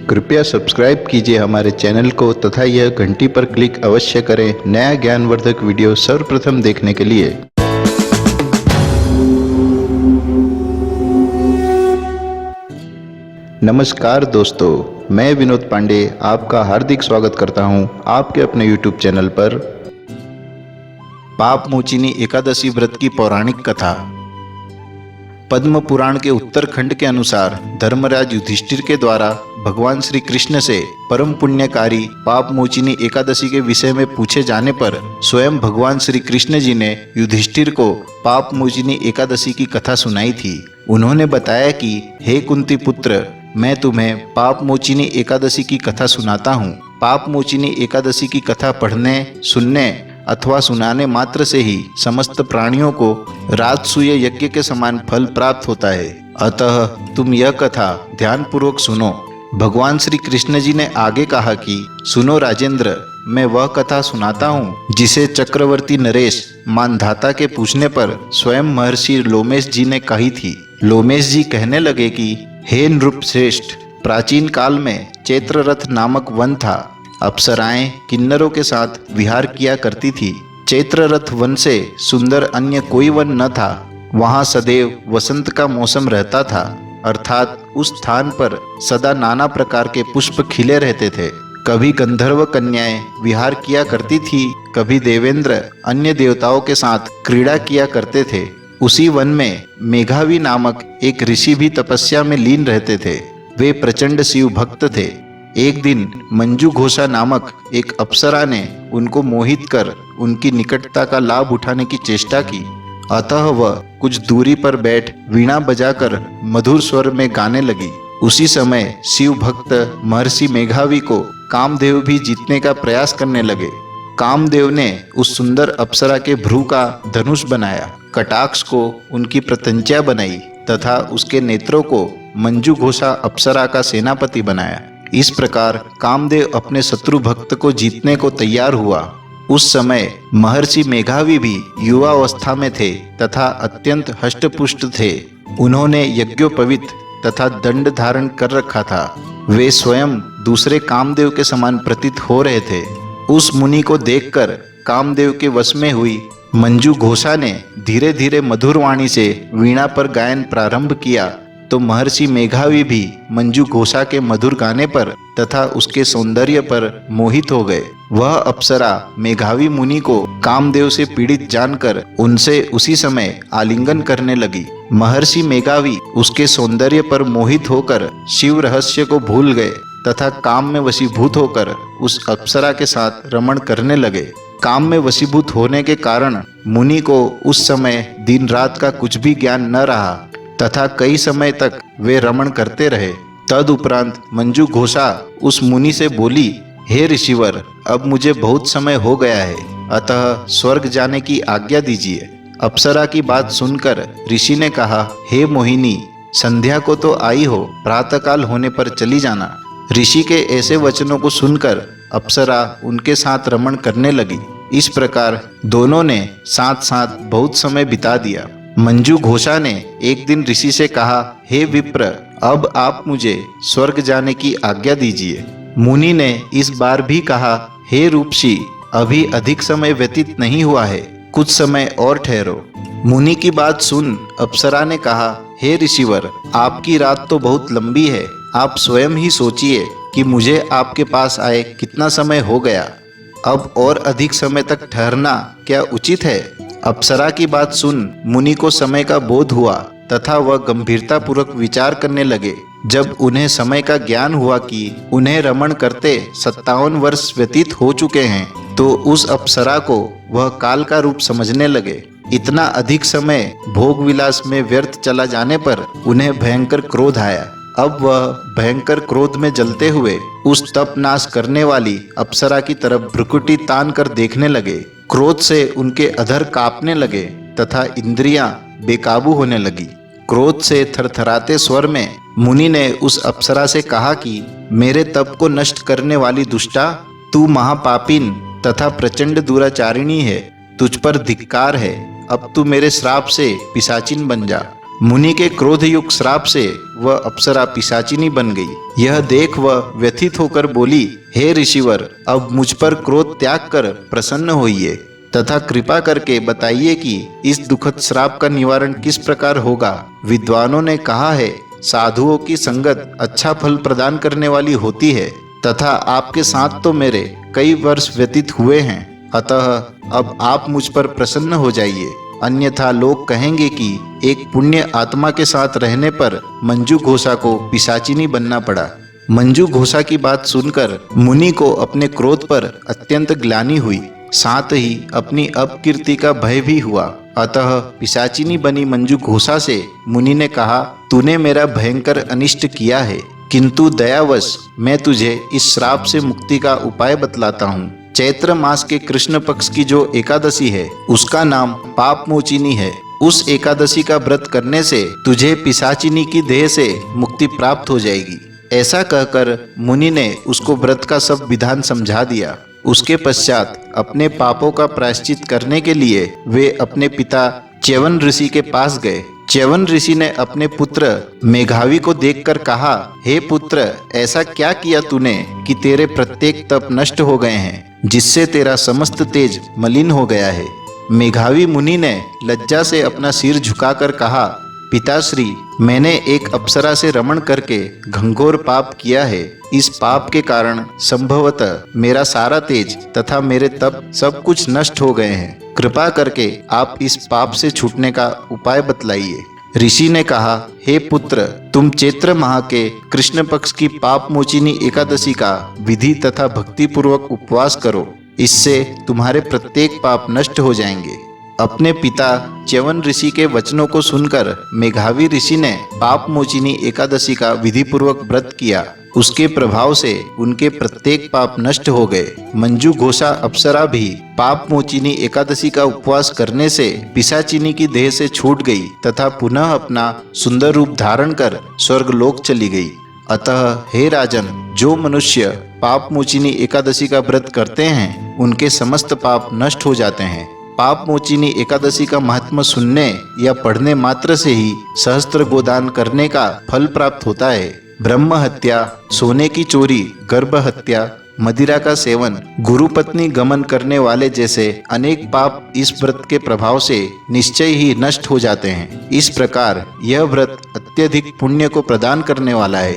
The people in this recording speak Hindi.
कृपया सब्सक्राइब कीजिए हमारे चैनल को तथा यह घंटी पर क्लिक अवश्य करें नया ज्ञानवर्धक वीडियो सर्वप्रथम देखने के लिए। नमस्कार दोस्तों, मैं विनोद पांडे आपका हार्दिक स्वागत करता हूं आपके अपने YouTube चैनल पर। पाप मोचिनी एकादशी व्रत की पौराणिक कथा। पद्म पुराण के उत्तरखंड के अनुसार धर्मराज युधिष्ठिर के द्वारा भगवान श्री कृष्ण से परम पुण्यकारी पाप मोचिनी एकादशी के विषय में पूछे जाने पर स्वयं भगवान श्री कृष्ण जी ने युधिष्ठिर को पाप मोचिनी एकादशी की कथा सुनाई थी। उन्होंने बताया कि हे कुंती पुत्र, मैं तुम्हें पाप मोचिनी एकादशी की कथा सुनाता हूँ। पाप मोचिनी एकादशी की कथा पढ़ने, सुनने अथवा सुनाने मात्र से ही समस्त प्राणियों को राजसूय यज्ञ के समान फल प्राप्त होता है। अतः तुम यह कथा ध्यानपूर्वक सुनो। भगवान श्री कृष्ण जी ने आगे कहा कि सुनो राजेंद्र, मैं वह कथा सुनाता हूँ जिसे चक्रवर्ती नरेश मानधाता के पूछने पर स्वयं महर्षि लोमेश जी ने कही थी। लोमेश जी कहने लगे कि हे नृप श्रेष्ठ, प्राचीन काल में चैत्ररथ नामक वन था। अप्सराएं किन्नरों के साथ विहार किया करती थी। चैत्ररथ वन से सुंदर अन्य कोई वन न था। वहाँ सदैव वसंत का मौसम रहता था, अर्थात उस स्थान पर सदा नाना प्रकार के पुष्प खिले रहते थे। कभी गंधर्व कन्याएं विहार किया करती थी, कभी देवेंद्र अन्य देवताओं के साथ क्रीड़ा किया करते थे। उसी वन में मेघावी नामक एक ऋषि भी तपस्या में लीन रहते थे। वे प्रचंड शिव भक्त थे। एक दिन मंजू घोषा नामक एक अप्सरा ने उनको मोहित कर उनकी निकटता का लाभ उठाने की चेष्टा की। अतः वह कुछ दूरी पर बैठ वीणा बजाकर मधुर स्वर में गाने लगी। उसी समय शिव भक्त महर्षि मेघावी को कामदेव भी जीतने का प्रयास करने लगे। कामदेव ने उस सुंदर अप्सरा के भ्रू का धनुष बनाया, कटाक्ष को उनकी प्रत्यंचा बनाई तथा उसके नेत्रों को मंजू घोषा अप्सरा का सेनापति बनाया। इस प्रकार कामदेव अपने शत्रु भक्त को जीतने को तैयार हुआ। उस समय महर्षि मेघावी भी युवावस्था में थे तथा अत्यंत हष्टपुष्ट थे। उन्होंने यज्ञोपवीत तथा दंड धारण कर रखा था। वे स्वयं दूसरे कामदेव के समान प्रतीत हो रहे थे। उस मुनि को देखकर कामदेव के वश में हुई मंजू घोषा ने धीरे धीरे मधुर वाणी से वीणा पर गायन प्रारंभ किया तो महर्षि मेघावी भी मंजू घोषा के मधुर गाने पर तथा उसके सौंदर्य पर मोहित हो गए। वह अप्सरा मेघावी मुनि को कामदेव से पीड़ित जानकर उनसे उसी समय आलिंगन करने लगी। महर्षि मेघावी उसके सौंदर्य पर मोहित होकर शिव रहस्य को भूल गए तथा काम में वशीभूत होकर उस अप्सरा के साथ रमण करने लगे। काम में वशीभूत होने के कारण मुनि को उस समय दिन रात का कुछ भी ज्ञान न रहा तथा कई समय तक वे रमण करते रहे। तदुपरांत मंजू घोषा उस मुनि से बोली, हे ऋषिवर, अब मुझे बहुत समय हो गया है, अतः स्वर्ग जाने की आज्ञा दीजिए। अप्सरा की बात सुनकर ऋषि ने कहा, हे मोहिनी, संध्या को तो आई हो, प्रातःकाल होने पर चली जाना। ऋषि के ऐसे वचनों को सुनकर अप्सरा उनके साथ रमण करने लगी। इस प्रकार दोनों ने साथ साथ बहुत समय बिता दिया। मंजू घोषा ने एक दिन ऋषि से कहा, हे विप्र, अब आप मुझे स्वर्ग जाने की आज्ञा दीजिए। मुनि ने इस बार भी कहा, हे रूपसी, अभी अधिक समय व्यतीत नहीं हुआ है, कुछ समय और ठहरो। मुनि की बात सुन अप्सरा ने कहा, हे ऋषिवर, आपकी रात तो बहुत लंबी है, आप स्वयं ही सोचिए कि मुझे आपके पास आए कितना समय हो गया। अब और अधिक समय तक ठहरना क्या उचित है? अप्सरा की बात सुन मुनि को समय का बोध हुआ तथा वह गंभीरता पूर्वक विचार करने लगे। जब उन्हें समय का ज्ञान हुआ कि उन्हें रमण करते 57 वर्ष व्यतीत हो चुके हैं तो उस अप्सरा को वह काल का रूप समझने लगे। इतना अधिक समय भोग विलास में व्यर्थ चला जाने पर उन्हें भयंकर क्रोध आया। अब वह भयंकर क्रोध में जलते हुए उस तप नाश करने वाली अप्सरा की तरफ भ्रुकुटी तान कर देखने लगे। क्रोध से उनके अधर कांपने लगे तथा इंद्रियां बेकाबू होने लगी। क्रोध से थरथराते स्वर में मुनि ने उस अप्सरा से कहा कि मेरे तप को नष्ट करने वाली दुष्टा, तू महापापिन तथा प्रचंड दुराचारिणी है, तुझ पर धिक्कार है। अब तू मेरे श्राप से पिशाचिन बन जा। मुनि के क्रोधयुक्त श्राप से वह अप्सरा पिशाचिनी बन गई। यह देख वह व्यथित होकर बोली, हे ऋषिवर, अब मुझ पर क्रोध त्याग कर प्रसन्न होइए तथा कृपा करके बताइए कि इस दुखद श्राप का निवारण किस प्रकार होगा। विद्वानों ने कहा है, साधुओं की संगत अच्छा फल प्रदान करने वाली होती है तथा आपके साथ तो मेरे कई वर्ष व्यतीत हुए हैं, अतः अब आप मुझ पर प्रसन्न हो जाइए, अन्यथा लोग कहेंगे कि एक पुण्य आत्मा के साथ रहने पर मंजू घोषा को पिशाचिनी बनना पड़ा। मंजू घोषा की बात सुनकर मुनि को अपने क्रोध पर अत्यंत ग्लानि हुई, साथ ही अपनी अपकीर्ति का भय भी हुआ। अतः पिशाचिनी बनी मंजू घोषा से मुनि ने कहा, तूने मेरा भयंकर अनिष्ट किया है, किंतु दयावश मैं तुझे इस श्राप से मुक्ति का उपाय बतलाता हूँ। चैत्र मास के कृष्ण पक्ष की जो एकादशी है उसका नाम पाप मोचिनी है। उस एकादशी का व्रत करने से तुझे पिशाचिनी की देह से मुक्ति प्राप्त हो जाएगी। ऐसा कहकर मुनि ने उसको व्रत का सब विधान समझा दिया। उसके पश्चात अपने पापों का प्रायश्चित करने के लिए वे अपने पिता च्यवन ऋषि के पास गए। च्यवन ऋषि ने अपने पुत्र मेघावी को देखकर कहा, हे पुत्र, ऐसा क्या किया तूने कि तेरे प्रत्येक तप नष्ट हो गए हैं, जिससे तेरा समस्त तेज मलिन हो गया है। मेघावी मुनि ने लज्जा से अपना सिर झुकाकर कहा, पिताश्री, मैंने एक अप्सरा से रमण करके घंघोर पाप किया है। इस पाप के कारण संभवतः मेरा सारा तेज तथा मेरे तप सब कुछ नष्ट हो गए हैं। कृपा करके आप इस पाप से छूटने का उपाय बतलाइए। ऋषि ने कहा, हे पुत्र, तुम चैत्र माह के कृष्ण पक्ष की पाप मोचिनी एकादशी का विधि तथा भक्ति पूर्वक उपवास करो, इससे तुम्हारे प्रत्येक पाप नष्ट हो जाएंगे। अपने पिता च्यवन ऋषि के वचनों को सुनकर मेघावी ऋषि ने पाप मोचिनी एकादशी का विधि पूर्वक व्रत किया। उसके प्रभाव से उनके प्रत्येक पाप नष्ट हो गए। मंजू घोषा अप्सरा भी पाप मोचिनी एकादशी का उपवास करने से पिशाचिनी की देह से छूट गई तथा पुनः अपना सुंदर रूप धारण कर स्वर्गलोक चली गई। अतः हे राजन, जो मनुष्य पाप मोचिनी एकादशी का व्रत करते हैं उनके समस्त पाप नष्ट हो जाते हैं। पाप मोचिनी एकादशी का महात्म्य सुनने या पढ़ने मात्र से ही सहस्त्र गोदान करने का फल प्राप्त होता है। ब्रह्म हत्या, सोने की चोरी, गर्भ हत्या, मदिरा का सेवन, गुरु पत्नी गमन करने वाले जैसे अनेक पाप इस व्रत के प्रभाव से निश्चय ही नष्ट हो जाते हैं। इस प्रकार यह व्रत अत्यधिक पुण्य को प्रदान करने वाला है।